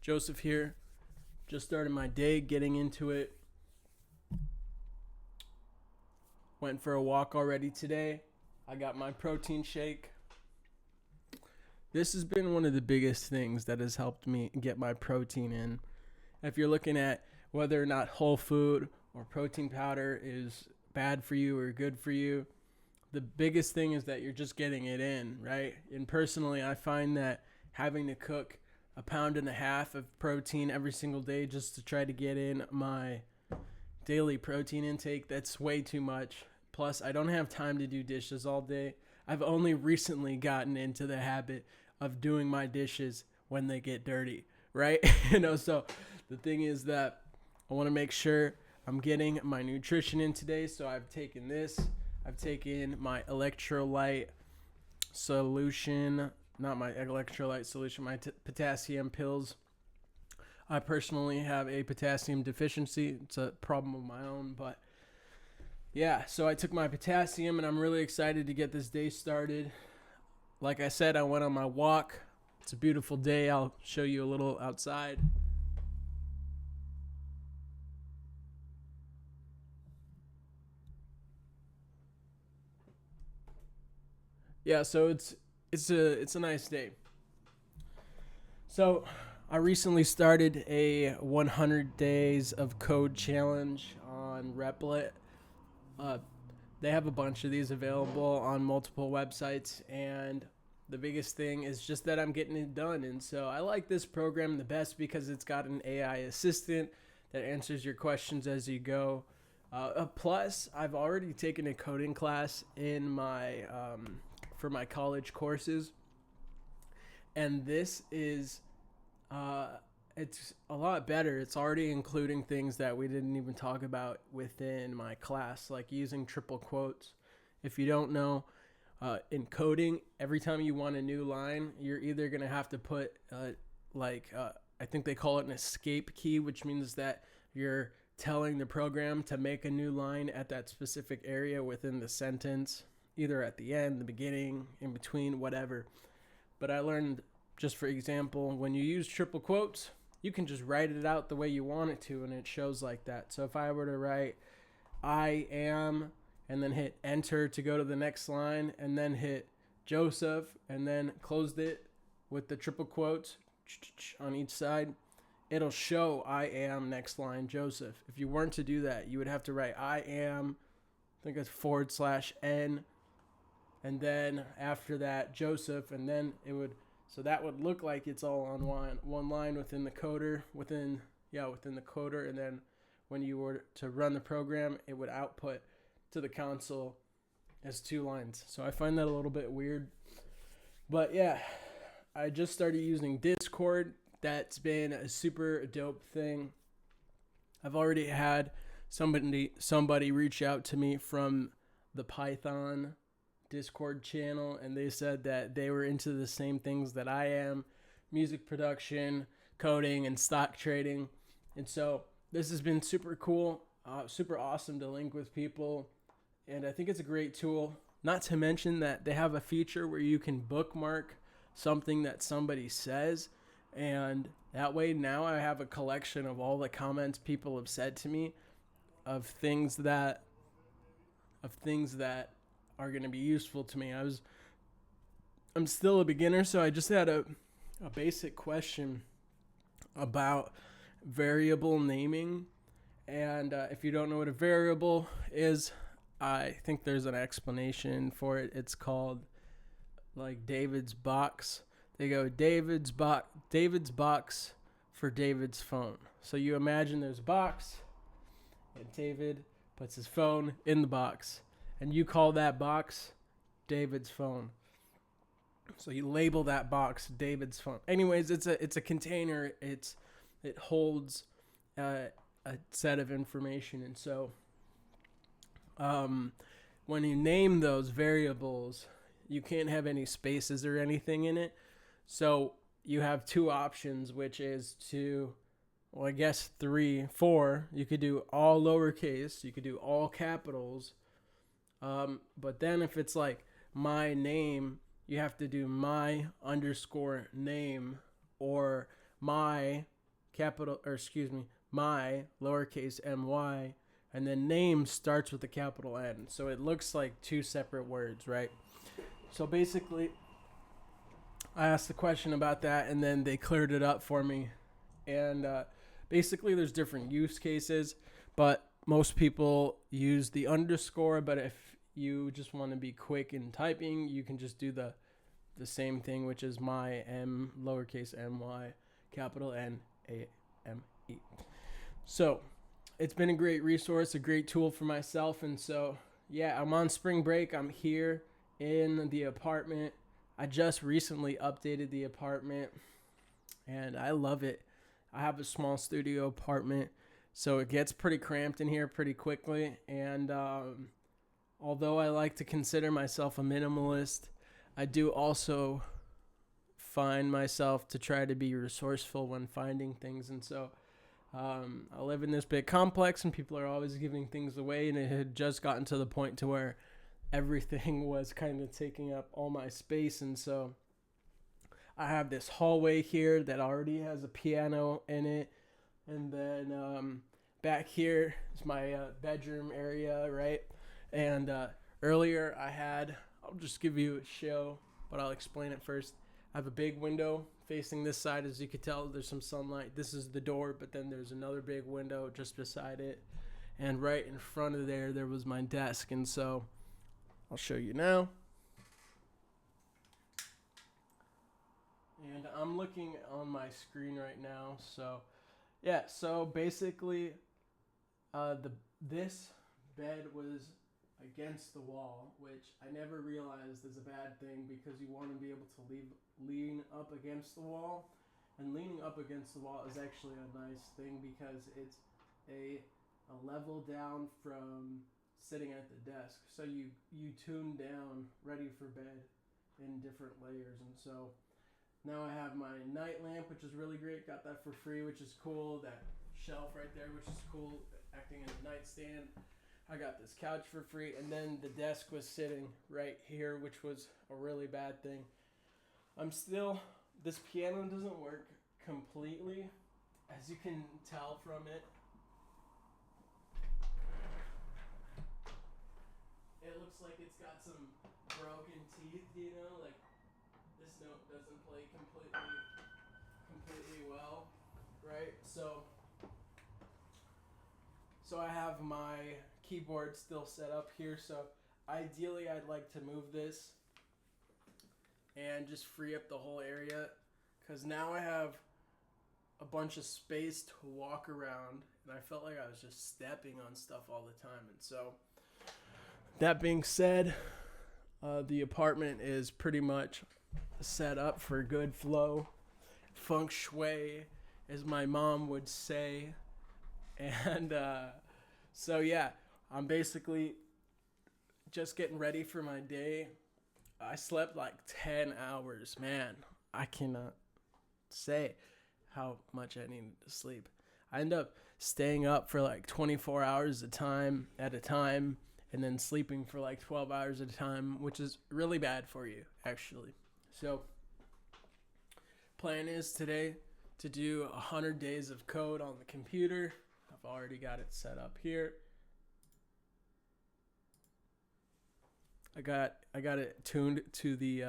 Joseph here. Just started my day, getting into it. Went for a walk already today. I got my protein shake. This has been one of the biggest things that has helped me get my protein in. If you're looking at whether or not whole food or protein powder is bad for you or good for you, the biggest thing is that you're just getting it in, right? And personally, I find that having to cook 1.5 pounds of protein every single day just to try to get in my daily protein intake, that's way too much. Plus, I don't have time to do dishes all day. I've only recently gotten into the habit of doing my dishes when they get dirty, right? So the thing is that I want to make sure I'm getting my nutrition in today. So I've taken this. I've taken my electrolyte solution, not my electrolyte solution, my potassium pills. I personally have a potassium deficiency. It's a problem of my own, but yeah, so I took my potassium and I'm really excited to get this day started. Like I said, I went on my walk. It's a beautiful day. I'll show you a little outside. Yeah, so it's a nice day. So I recently started a 100 days of code challenge on Replit. They have a bunch of these available on multiple websites, and the biggest thing is just that I'm getting it done. And so I like this program the best because it's got an AI assistant that answers your questions as you go. Plus, I've already taken a coding class in my for my college courses, and this is it's a lot better. It's already including things that we didn't even talk about within my class, like using triple quotes. If you don't know, in coding, every time you want a new line, you're either going to have to put I think they call it an escape key, which means that you're telling the program to make a new line at that specific area within the sentence, either at the end, the beginning, in between, whatever. But I learned, just for example, when you use triple quotes, you can just write it out the way you want it to, and it shows like that. So if I were to write I am, and then hit enter to go to the next line, and then hit Joseph, and then closed it with the triple quotes on each side, it'll show I am next line Joseph. If you weren't to do that, you would have to write I am, I think it's /n, and then after that Joseph, and then it would, so that would look like it's all on one line within the coder, within the coder, and then when you were to run the program, it would output to the console as 2 lines. So I find that a little bit weird. But yeah, I just started using Discord. That's been a super dope thing. I've already had somebody reach out to me from the Python Discord channel, and they said that they were into the same things that I am: music production, coding, and stock trading. And so this has been super cool, super awesome to link with people, and I think it's a great tool. Not to mention that they have a feature where you can bookmark something that somebody says, and that way now I have a collection of all the comments people have said to me of things that are going to be useful to me. I'm still a beginner, so I just had a basic question about variable naming. And if you don't know what a variable is, I think there's an explanation for it. It's called like David's box. They go David's box for David's phone. So you imagine there's a box, and David puts his phone in the box, and you call that box David's phone. So you label that box David's phone. Anyways, it's a container. It holds a set of information, and so when you name those variables, you can't have any spaces or anything in it. So you have 2 options, which is I guess 3, 4. You could do all lowercase. You could do all capitals. But then if it's like my name, you have to do my _ name or my my lowercase my, and then name starts with a capital N. So it looks like two separate words, right? So basically, I asked the question about that, and then they cleared it up for me. And basically, there's different use cases, but most people use the underscore. But if you just want to be quick in typing, you can just do the same thing, which is my m lowercase my capital N A M E. So it's been a great resource, a great tool for myself. And so, yeah, I'm on spring break. I'm here in the apartment. I just recently updated the apartment, and I love it. I have a small studio apartment, so it gets pretty cramped in here pretty quickly. And although I like to consider myself a minimalist, I do also find myself to try to be resourceful when finding things. And so I live in this big complex, and people are always giving things away, and it had just gotten to the point to where everything was kind of taking up all my space. And so I have this hallway here that already has a piano in it, and then back here is my bedroom area, right? And earlier I'll just give you a show, but I'll explain it first. I have a big window facing this side. As you can tell, there's some sunlight. This is the door, but then there's another big window just beside it, and right in front of there was my desk. And so I'll show you now. And I'm looking on my screen right now. So, yeah. So basically, this bed was against the wall, which I never realized is a bad thing, because you want to be able to lean up against the wall. And leaning up against the wall is actually a nice thing, because it's a level down from sitting at the desk. So you tune down, ready for bed in different layers. And so now I have my night lamp, which is really great. Got that for free, which is cool. That shelf right there, which is cool, acting as a nightstand. I got this couch for free. And then the desk was sitting right here, which was a really bad thing. This piano doesn't work completely, as you can tell from it. It looks like it's got some broken teeth, like this note doesn't play completely well, right? So I have my keyboard still set up here. So ideally, I'd like to move this and just free up the whole area, because now I have a bunch of space to walk around, and I felt like I was just stepping on stuff all the time. And so, that being said, the apartment is pretty much set up for good flow, feng shui, as my mom would say. And so, yeah, I'm basically just getting ready for my day. I slept like 10 hours. Man, I cannot say how much I needed to sleep. I end up staying up for like 24 hours at a time, and then sleeping for like 12 hours at a time, which is really bad for you, actually. So, plan is today to do 100 days of code on the computer. I've already got it set up here. I got it tuned to the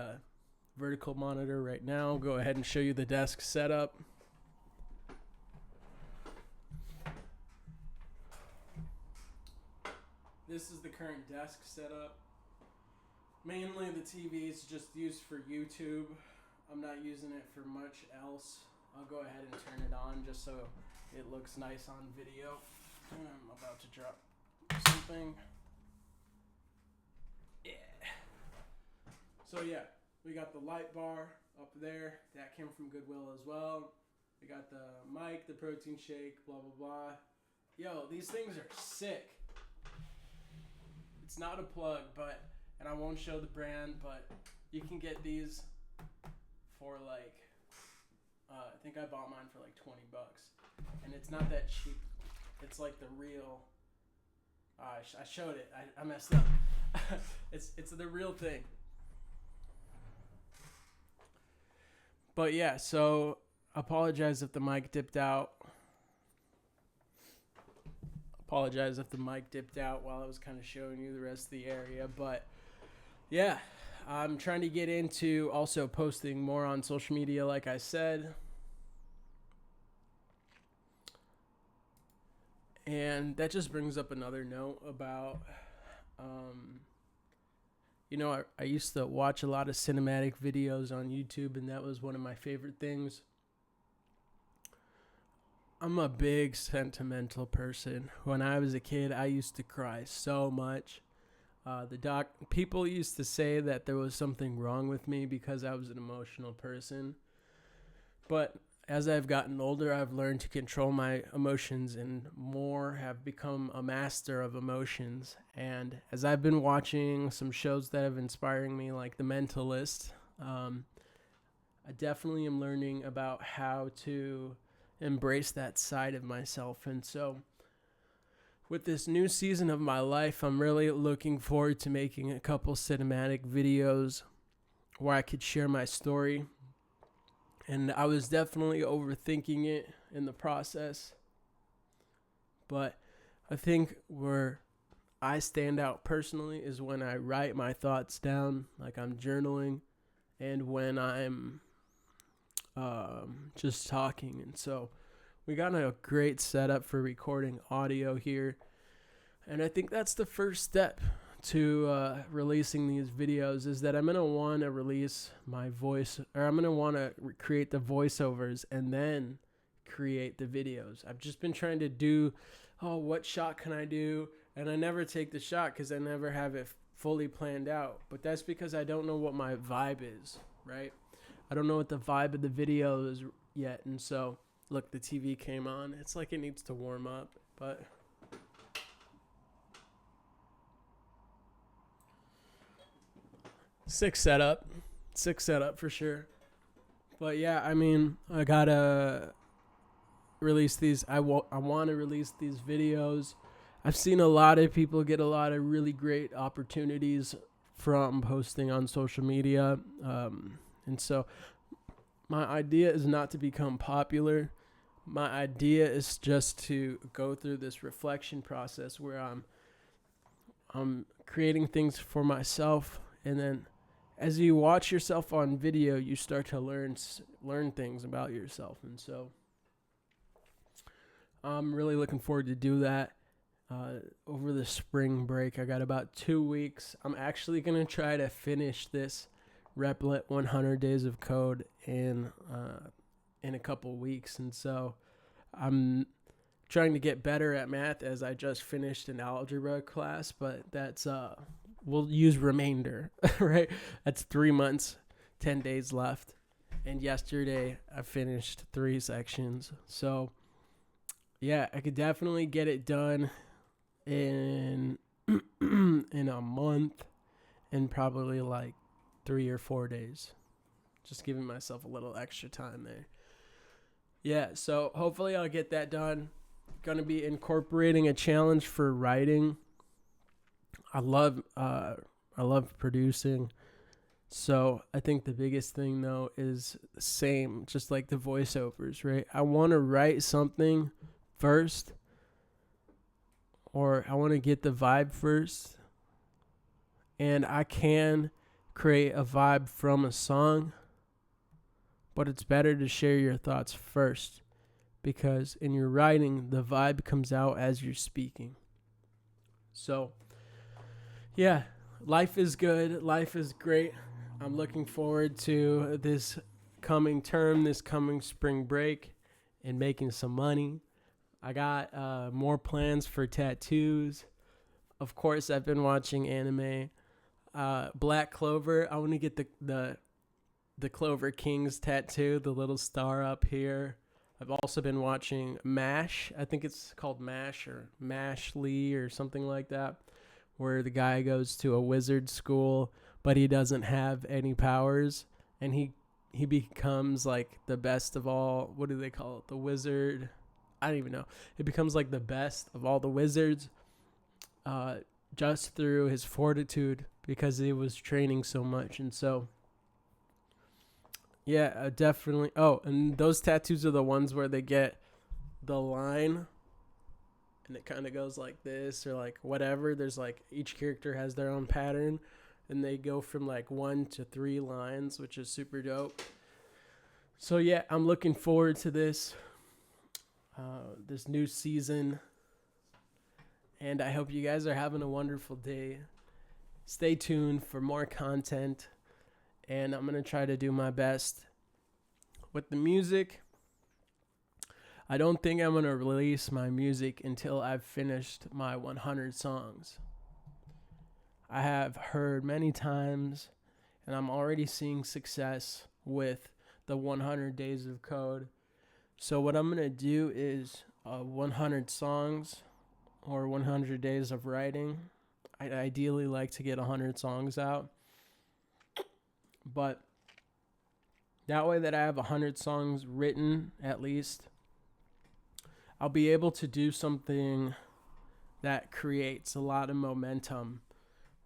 vertical monitor right now. I'll go ahead and show you the desk setup. This is the current desk setup. Mainly the TV is just used for YouTube. I'm not using it for much else. I'll go ahead and turn it on just so it looks nice on video. I'm about to drop something. Yeah. So yeah, we got the light bar up there. That came from Goodwill as well. We got the mic, the protein shake, blah, blah, blah. Yo, these things are sick. It's not a plug, and I won't show the brand, but you can get these for like, I think I bought mine for like $20. And it's not that cheap. It's like the real, I showed it. I messed up. It's the real thing. But yeah, so apologize if the mic dipped out. Apologize if the mic dipped out while I was kind of showing you the rest of the area. But yeah, I'm trying to get into also posting more on social media, like I said. And that just brings up another note about, I used to watch a lot of cinematic videos on YouTube, and that was one of my favorite things. I'm a big sentimental person. When I was a kid, I used to cry so much. People used to say that there was something wrong with me because I was an emotional person. But as I've gotten older, I've learned to control my emotions and have become a master of emotions. And as I've been watching some shows that have inspired me, like The Mentalist, I definitely am learning about how to embrace that side of myself. And so with this new season of my life, I'm really looking forward to making a couple cinematic videos where I could share my story. And I was definitely overthinking it in the process. But I think where I stand out personally is when I write my thoughts down, like I'm journaling, and when I'm just talking. And so we got a great setup for recording audio here. And I think that's the first step to releasing these videos, is that I'm going to want to release my voice, or I'm going to want to create the voiceovers and then create the videos. I've just been trying to do, what shot can I do? And I never take the shot because I never have it fully planned out. But that's because I don't know what my vibe is, right? I don't know what the vibe of the video is yet. And so, look, the TV came on. It's like it needs to warm up, but sick setup for sure. But yeah, I mean, I gotta release these. I want to release these videos. I've seen a lot of people get a lot of really great opportunities from posting on social media. And so my idea is not to become popular. My idea is just to go through this reflection process where I'm creating things for myself, and then as you watch yourself on video, you start to learn things about yourself. And so I'm really looking forward to do that over the spring break. I got about 2 weeks. I'm actually going to try to finish this Replit 100 Days of Code in a couple weeks. And so I'm trying to get better at math, as I just finished an algebra class, but that's we'll use remainder, right? That's 3 months, 10 days left. And yesterday I finished 3 sections. So yeah, I could definitely get it done in in a month, and probably like 3 or 4 days. Just giving myself a little extra time there. Yeah, so hopefully I'll get that done. Going to be incorporating a challenge for writing. I love producing. So I think the biggest thing though is the same, just like the voiceovers, right? I want to write something first, or I want to get the vibe first, and I can create a vibe from a song, but it's better to share your thoughts first, because in your writing, the vibe comes out as you're speaking. So yeah, life is good. Life is great. I'm looking forward to this coming term, this coming spring break, and making some money. I got more plans for tattoos. Of course, I've been watching anime. Black Clover. I want to get the Clover King's tattoo, the little star up here. I've also been watching MASH. I think it's called MASH or MASH Lee or something like that, where the guy goes to a wizard school, but he doesn't have any powers, and he becomes like the best of all. What do they call it? The wizard. I don't even know. It becomes like the best of all the wizards, just through his fortitude, because he was training so much. And so Yeah, definitely. Oh, and those tattoos are the ones where they get the line and it kind of goes like this or like whatever. There's like each character has their own pattern and they go from like 1 to 3 lines, which is super dope. So yeah, I'm looking forward to this new season, and I hope you guys are having a wonderful day. Stay tuned for more content, and I'm gonna try to do my best with the music. I don't think I'm gonna release my music until I've finished my 100 songs. I have heard many times, and I'm already seeing success with the 100 days of code. So what I'm gonna do is 100 songs or 100 days of writing. I'd ideally like to get 100 songs out, but that way that I have 100 songs written at least, I'll be able to do something that creates a lot of momentum,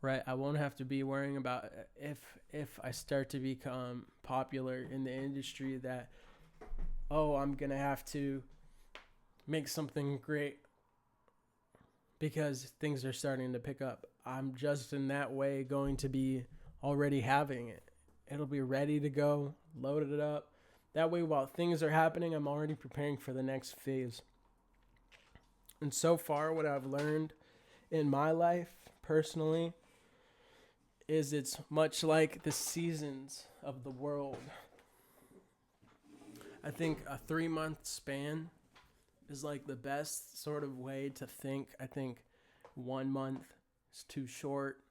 right? I won't have to be worrying about if I start to become popular in the industry that, oh, I'm going to have to make something great because things are starting to pick up. I'm just in that way going to be already having it. It'll be ready to go, loaded it up. That way, while things are happening, I'm already preparing for the next phase. And so far, what I've learned in my life personally is it's much like the seasons of the world. I think a 3-month span is like the best sort of way to think. I think 1 month is too short.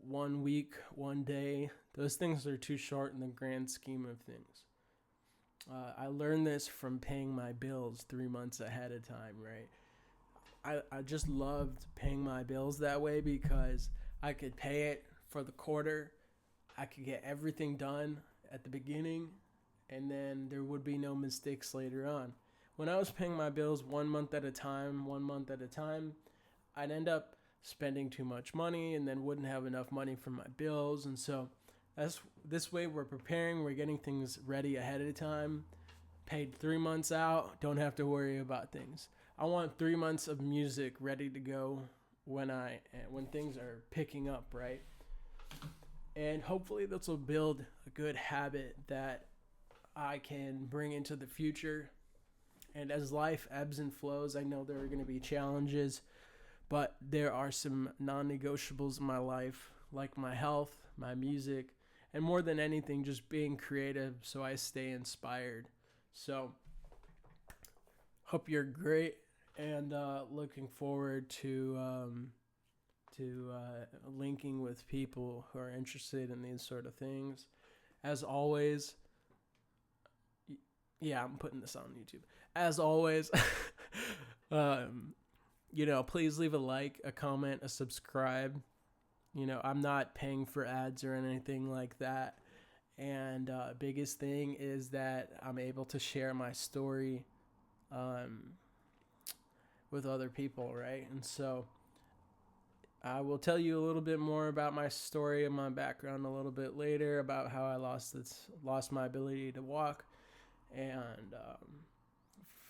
1 week, 1 day, those things are too short in the grand scheme of things. I learned this from paying my bills 3 months ahead of time, right? I just loved paying my bills that way because I could pay it for the quarter. I could get everything done at the beginning, and then there would be no mistakes later on. When I was paying my bills 1 month at a time, I'd end up spending too much money and then wouldn't have enough money for my bills. And so this way we're preparing, we're getting things ready ahead of time. Paid 3 months out, don't have to worry about things. I want 3 months of music ready to go when things are picking up, right? And hopefully this will build a good habit that I can bring into the future. And as life ebbs and flows, I know there are going to be challenges, but there are some non-negotiables in my life, like my health, my music, and more than anything, just being creative so I stay inspired. So, hope you're great, and looking forward to linking with people who are interested in these sort of things. As always, yeah, I'm putting this on YouTube. As always, please leave a like, a comment, a subscribe. I'm not paying for ads or anything like that. And biggest thing is that I'm able to share my story with other people, right? And so I will tell you a little bit more about my story and my background a little bit later, about how I lost my ability to walk, and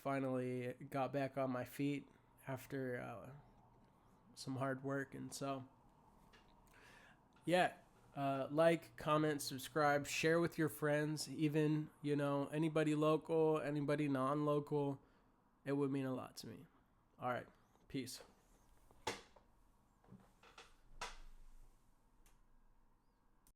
finally got back on my feet after some hard work. And so, yeah, like, comment, subscribe, share with your friends, even, anybody local, anybody non-local. It would mean a lot to me. All right. Peace.